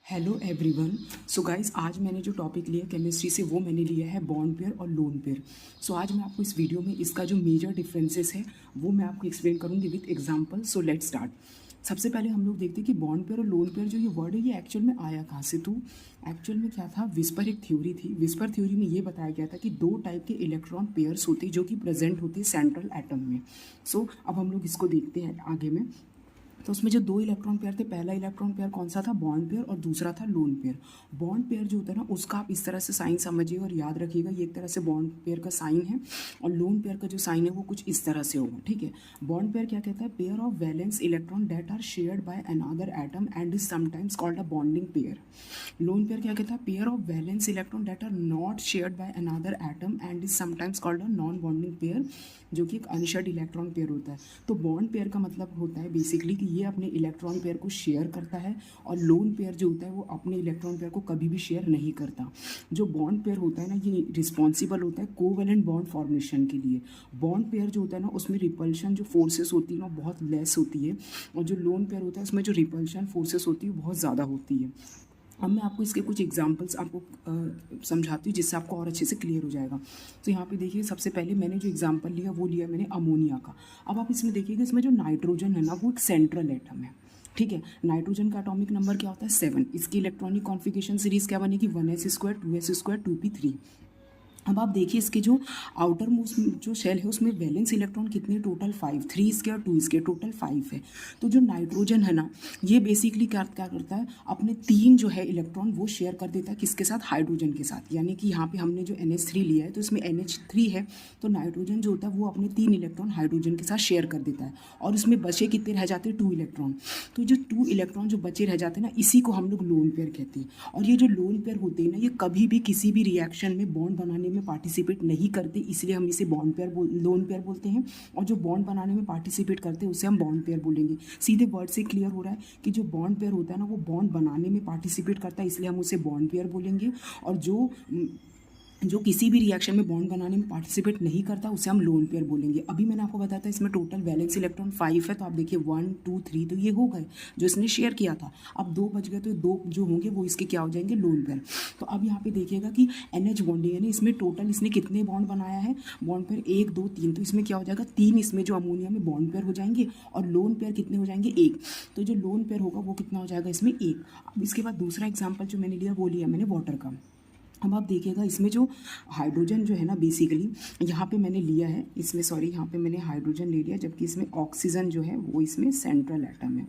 Hello everyone. So guys, आज मैंने जो टॉपिक लिया केमिस्ट्री से वो मैंने लिया है बॉन्ड पेयर और लोन पेयर। सो आज मैं आपको इस वीडियो में इसका जो मेजर डिफरेंसेस है वो मैं आपको एक्सप्लेन करूँगी with example. So let's start. सबसे पहले हम लोग देखते हैं कि बॉन्ड पेयर और लोन पेयर जो ये वर्ड है ये एक्चुअल में आया कहाँ से। तो एक्चुअल में क्या था, विस्पर एक थ्योरी थी। विस्पर थ्योरी में ये बताया गया था कि दो टाइप के इलेक्ट्रॉन पेयर्स होते हैं जो कि प्रेजेंट होते हैं सेंट्रल एटम में। सो अब हम लोग इसको देखते हैं आगे में। तो उसमें जो दो इलेक्ट्रॉन पेयर थे, पहला इलेक्ट्रॉन पेयर कौन सा था, बॉन्ड पेयर, और दूसरा था लोन पेयर। बॉन्ड पेयर जो होता है ना उसका आप इस तरह से साइन समझिएगा और याद रखिएगा, ये एक तरह से बॉन्ड पेयर का साइन है। और लोन पेयर का जो साइन है वो कुछ इस तरह से होगा, ठीक है। बॉन्ड पेयर क्या कहता है, pair of valence electron that are shared by another atom and is sometimes called a bonding pair. Lone pair क्या कहता है, pair of valence electron that are not shared by another atom and is sometimes called a non bonding pair, जो कि एक unshared electron pair होता है। तो bond pair का मतलब होता है बेसिकली कि ये अपने इलेक्ट्रॉन पेयर को शेयर करता है, और लोन पेयर जो होता है वो अपने इलेक्ट्रॉन पेयर को कभी भी शेयर नहीं करता। जो बॉन्ड पेयर होता है ना ये रिस्पॉन्सिबल होता है कोवैलेंट बॉन्ड फॉर्मेशन के लिए। बॉन्ड पेयर जो होता है ना उसमें रिपल्शन जो फोर्सेस होती है ना बहुत लेस होती है, और जो लोन पेयर होता है उसमें जो रिपल्शन फोर्सेस होती है वो बहुत ज़्यादा होती है। अब मैं आपको इसके कुछ एग्जांपल्स आपको समझाती हूँ जिससे आपको और अच्छे से क्लियर हो जाएगा। तो यहाँ पे देखिए, सबसे पहले मैंने जो एग्जांपल लिया वो लिया मैंने अमोनिया का। अब आप इसमें देखिएगा, इसमें जो नाइट्रोजन है ना वो एक सेंट्रल एटम है, ठीक है। नाइट्रोजन का एटॉमिक नंबर क्या होता है, 7। इसकी इलेक्ट्रॉनिक कॉन्फ़िगरेशन सीरीज क्या बनेगी, 1s² 2s² 2p3। अब आप देखिए इसके जो आउटर मोस्ट जो शेल है उसमें वैलेंस इलेक्ट्रॉन कितने, टोटल 5, 3 इसके और 2 इसके, टोटल 5 है। तो जो नाइट्रोजन है ना ये बेसिकली क्या क्या करता है, अपने 3 जो है इलेक्ट्रॉन वो शेयर कर देता है किसके साथ, हाइड्रोजन के साथ। यानी कि यहाँ पे हमने जो NH3 लिया है तो इसमें NH3 है, तो नाइट्रोजन जो होता है वो अपने 3 इलेक्ट्रॉन हाइड्रोजन के साथ शेयर कर देता है, और उसमें बचे कितने रह जाते हैं, 2 इलेक्ट्रॉन। तो जो 2 इलेक्ट्रॉन जो बचे रह जाते हैं ना इसी को हम लोग लोन पेयर कहते हैं। और ये जो लोन पेयर होते हैं ना ये कभी भी किसी भी रिएक्शन में बॉन्ड बनाने में पार्टिसिपेट नहीं करते, इसलिए हम इसे बॉन्ड पेयर लोन पेयर बोलते हैं। और जो बॉन्ड बनाने में पार्टिसिपेट करते हैं उसे हम बॉन्ड पेयर बोलेंगे। सीधे वर्ड से क्लियर हो रहा है कि जो बॉन्ड पेयर होता है ना वो बॉन्ड बनाने में पार्टिसिपेट करता है, इसलिए हम उसे बॉन्ड पेयर बोलेंगे। और जो किसी भी रिएक्शन में बॉन्ड बनाने में पार्टिसिपेट नहीं करता उसे हम लोन पेयर बोलेंगे। अभी मैंने आपको बताया था इसमें टोटल वैलेंस इलेक्ट्रॉन 5 है, तो आप देखिए 1 2 3 तो ये हो गए जो इसने शेयर किया था। अब 2 बच गए, तो 2 जो होंगे वो इसके क्या हो जाएंगे, लोन पेयर। तो अब यहाँ पे देखिएगा कि NH बॉन्डिंग है ना, इसमें टोटल इसने कितने बॉन्ड बनाया है, बॉन्ड पेयर 1 2 3। तो इसमें क्या हो जाएगा, 3 इसमें जो अमोनिया में बॉन्ड पेयर हो जाएंगे, और लोन पेयर कितने हो जाएंगे, 1। तो जो लोन पेयर होगा वो कितना हो जाएगा, इसमें 1। अब इसके बाद दूसरा एग्जाम्पल जो मैंने लिया वो लिया मैंने वाटर का। अब आप देखिएगा इसमें जो हाइड्रोजन जो है ना बेसिकली यहाँ पे मैंने लिया है, इसमें सॉरी यहाँ पे मैंने हाइड्रोजन ले लिया, जबकि इसमें ऑक्सीजन जो है वो इसमें सेंट्रल एटम है।